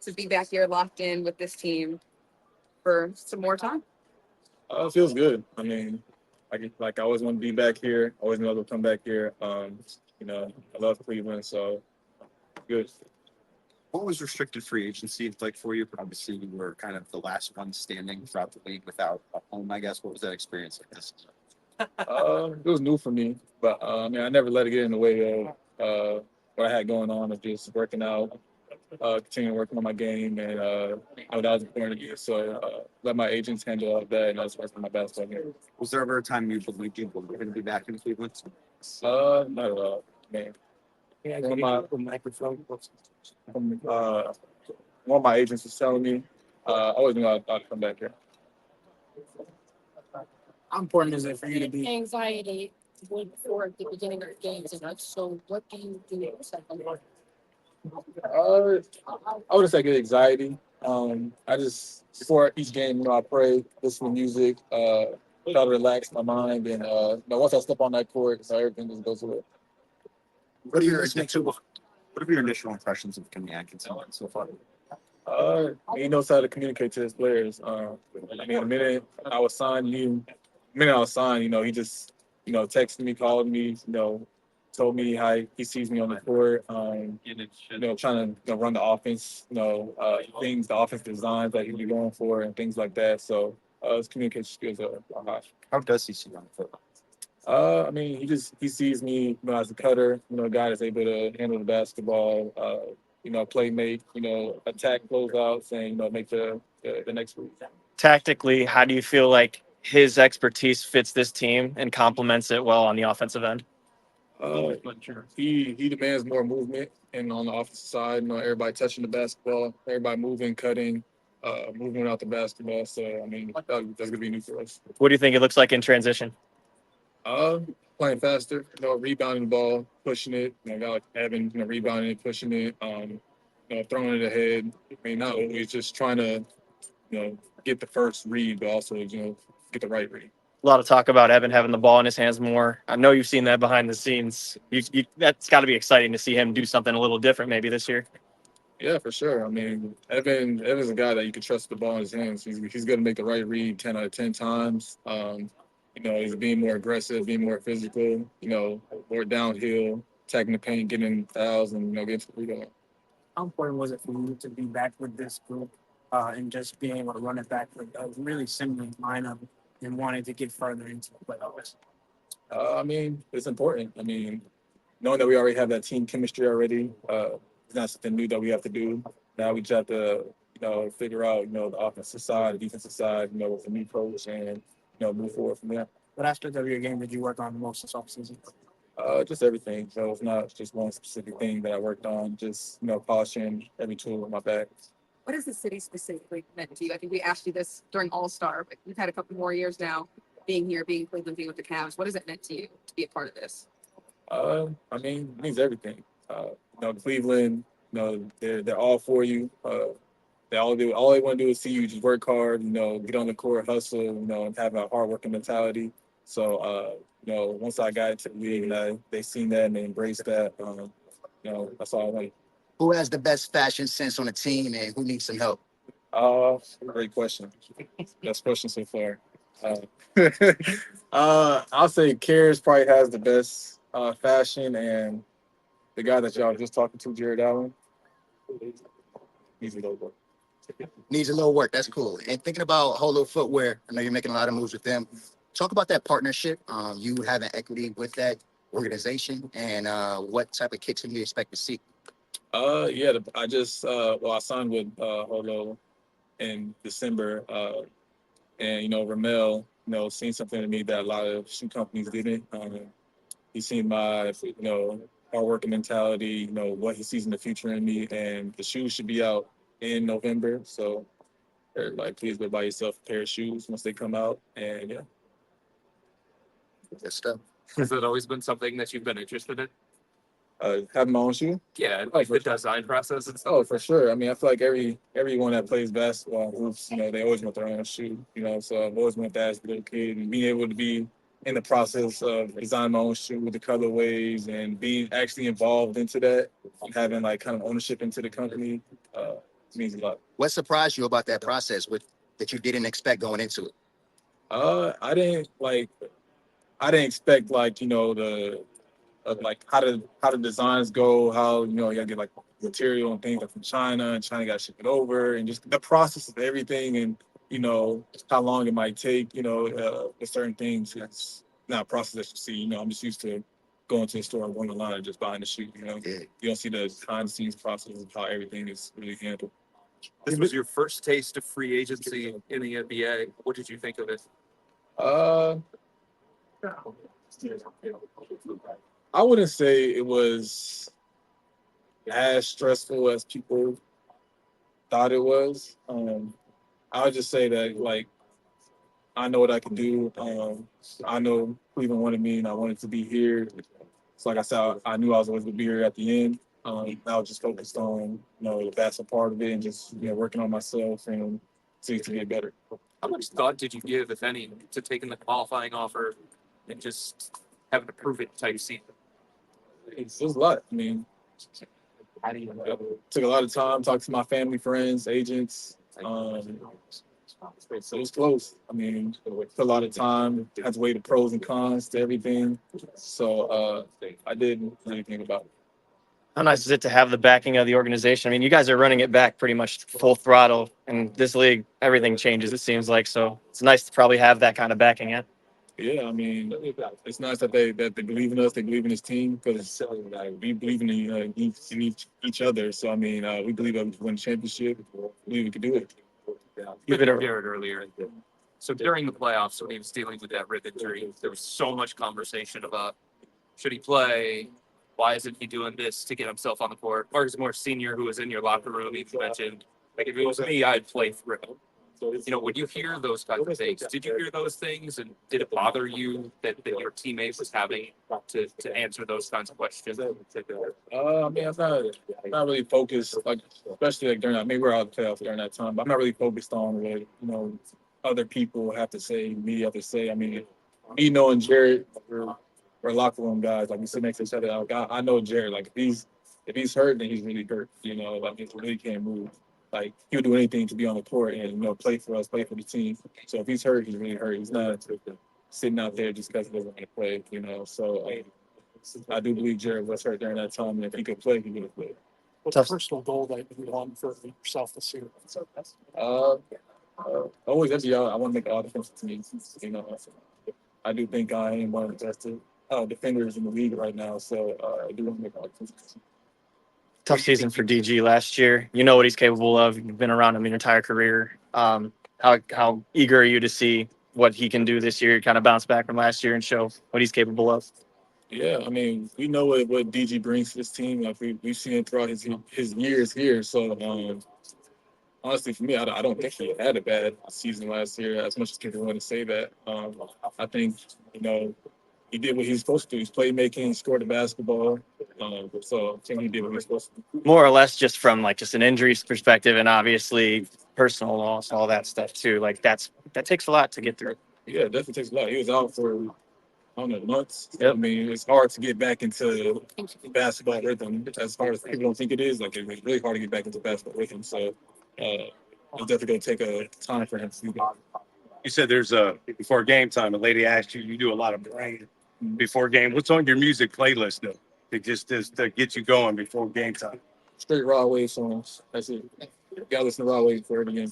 to be back here locked in with this team for some more time? It feels good. I mean, I always want to be back here. Always know to come back here. I love Cleveland, so good. What was restricted free agency like for you? Obviously, you were kind of the last one standing throughout the league without a home, I guess. What was that experience like this? It was new for me, but I mean, I never let it get in the way of what I had going on of just working out, continuing working on my game, and I know that was important to me. So let my agents handle all of that, and I was working on my basketball game. Was there ever a time you believed you were going to be back in Cleveland? Not at all. Man, uh, one of my agents was telling me, I always knew I'd come back here. How important is it for you to be? Anxiety before the beginning of games, and so what do you do second? I would say good anxiety. I just before each game, I pray, listen to music, try to relax my mind, and once I step on that court, so everything just goes away. What are your initial impressions of Kenny Atkinson so far? He knows how to communicate to his players. I mean, the minute I was signed, he just, texted me, called me, told me how he sees me on the court. Trying to run the offense, the offense designs that he'd be going for and things like that. So his communication skills are high. How does he see you on the court? I mean, he sees me, as a cutter, a guy that's able to handle the basketball, play make, attack closeouts, and make the next move. Tactically, how do you feel like his expertise fits this team and complements it well on the offensive end? He demands more movement, and on the offensive side, everybody touching the basketball, everybody moving, cutting, moving without the basketball. So I mean, that's gonna be new for us. What do you think it looks like in transition? Uh, Playing faster, rebounding the ball, pushing it. A guy like Evan, rebounding it, pushing it, throwing it ahead. I mean, not always just trying to, get the first read, but also, get the right read. A lot of talk about Evan having the ball in his hands more. I know you've seen that behind the scenes. That's got to be exciting to see him do something a little different maybe this year. Yeah, for sure. I mean, Evan's a guy that you can trust the ball in his hands. He's going to make the right read 10 out of 10 times. He's being more aggressive, being more physical, more downhill, attacking the paint, getting fouls, and, getting to the free throw. How important was it for you to be back with this group and just being able to run it back with a really similar lineup and wanting to get further into the playoffs? I mean, it's important. I mean, knowing that we already have that team chemistry already, it's not something new that we have to do. Now we just have to, figure out, the offensive side, the defensive side, with the new coach and, move forward from there. What aspect of your game did you work on the most this offseason? Just everything. So it's not just one specific thing that I worked on, just, polishing every tool in my bag. What has the city specifically meant to you? I think we asked you this during All-Star, but you've had a couple more years now being here, being in Cleveland, being with the Cavs. What has it meant to you to be a part of this? I mean, it means everything. Cleveland, they're all for you. All they want to do is see you just work hard, get on the court, hustle, and have a hard working mentality. So, once I got into the league, they seen that and they embraced that. That's all I wanted. Who has the best fashion sense on the team and who needs some help? Great question. Best question so far. I'll say Cares probably has the best fashion, and the guy that y'all just talking to, Jared Allen, he's a little bit. Needs a little work. That's cool. And thinking about Holo Footwear, I know you're making a lot of moves with them. Talk about that partnership. You having equity with that organization, and what type of kicks can you expect to see? I signed with Holo in December, and Ramel, seen something in me that a lot of shoe companies didn't. He's seen my, hard working mentality, what he sees in the future in me, and the shoes should be out in November. So, like, please go buy yourself a pair of shoes once they come out, and yeah. Good stuff. Has it always been something that you've been interested in? Having my own shoe? Yeah, like the design process and stuff. Oh, for sure. I mean, I feel like everyone that plays basketball hoops, they always want their own shoe. So I've always wanted that as a little kid, and being able to be in the process of designing my own shoe with the colorways and being actually involved into that, and having like kind of ownership into the company. means a lot. What surprised you about that process that you didn't expect going into it? I didn't expect like like how the designs go, how you gotta get like material and things like from China, and China got to ship it over, and just the process of everything, and how long it might take, with certain things. It's not a process that you see. I'm just used to going to the store and going online and just buying the shoe. Yeah. You don't see the behind the scenes process of how everything is really handled. This was your first taste of free agency in the NBA. What did you think of it? Uh, I wouldn't say it was as stressful as people thought it was. I would just say that like I know what I can do. I know Cleveland wanted me, and I wanted to be here. So like I said, I knew I was always gonna be here at the end. I was just focused on the basketball part of it, and just working on myself and see to get better. How much thought did you give, if any, to taking the qualifying offer and just having to prove it type season? It was a lot. I mean, took a lot of time, talked to my family, friends, agents. So it was close. I mean, it took a lot of time. Had to weigh the pros and cons to everything. So I didn't really think about it. How nice is it to have the backing of the organization? I mean, you guys are running it back pretty much full throttle. In this league, everything changes, it seems like. So it's nice to probably have that kind of backing. Yeah. Yeah, I mean, it's nice that they believe in us. They believe in this team because we believe in each other. So I mean, we believe that we can win the championship. We believe we can do it. You mentioned Jared earlier. So during the playoffs, when he was dealing with that rib injury, there was so much conversation about should he play? Why isn't he doing this to get himself on the court? Marcus Morris Sr., who was in your locker room, you mentioned, like, if it was me, I'd play through. When you hear those kinds of things, did you hear those things? And did it bother you that your teammate was having to answer those kinds of questions? I mean, I'm not really focused, like, especially like during that. I mean, we're out of the playoffs during that time, but I'm not really focused on what other people have to say, media have to say. I mean, me knowing Jared, we're locker room guys. Like we sit next to each other. Like, I know Jared. Like if he's hurt, then he's really hurt. Like he really can't move. Like he would do anything to be on the court and play for us, play for the team. So if he's hurt, he's really hurt. He's not sitting out there just because he doesn't want to play. So I do believe Jared was hurt during that time, and if he could play, he would have played. What's the personal goal that you want for yourself this year? Always every I want to make all defensive teams. I do think I am one of the best defenders in the league right now. So I do want to make all defensive teams. Tough season for DG last year. You know what he's capable of. You've been around him your entire career. How eager are you to see what he can do this year? Kind of bounce back from last year and show what he's capable of. Yeah, I mean, we know what DG brings to this team. Like we've seen it throughout his years here. So honestly, for me, I don't think he had a bad season last year. As much as people want to say that, I think he did what he was supposed to do. He's playmaking, he scored the basketball. So I think he did what he was supposed to do. More or less just from like just an injuries perspective and obviously personal loss, all that stuff too. Like that takes a lot to get through. Yeah, it definitely takes a lot. He was out for I don't know months. Yep. I mean, it's hard to get back into basketball rhythm. As hard as people don't think it is, like it's really hard to get back into basketball rhythm. So it's definitely going to take a time for him to do that. You said there's before game time, a lady asked you do a lot of praying before game. What's on your music playlist though? To get you going before game time? Straight raw wave songs. That's it. You got to listen to raw wave for it again.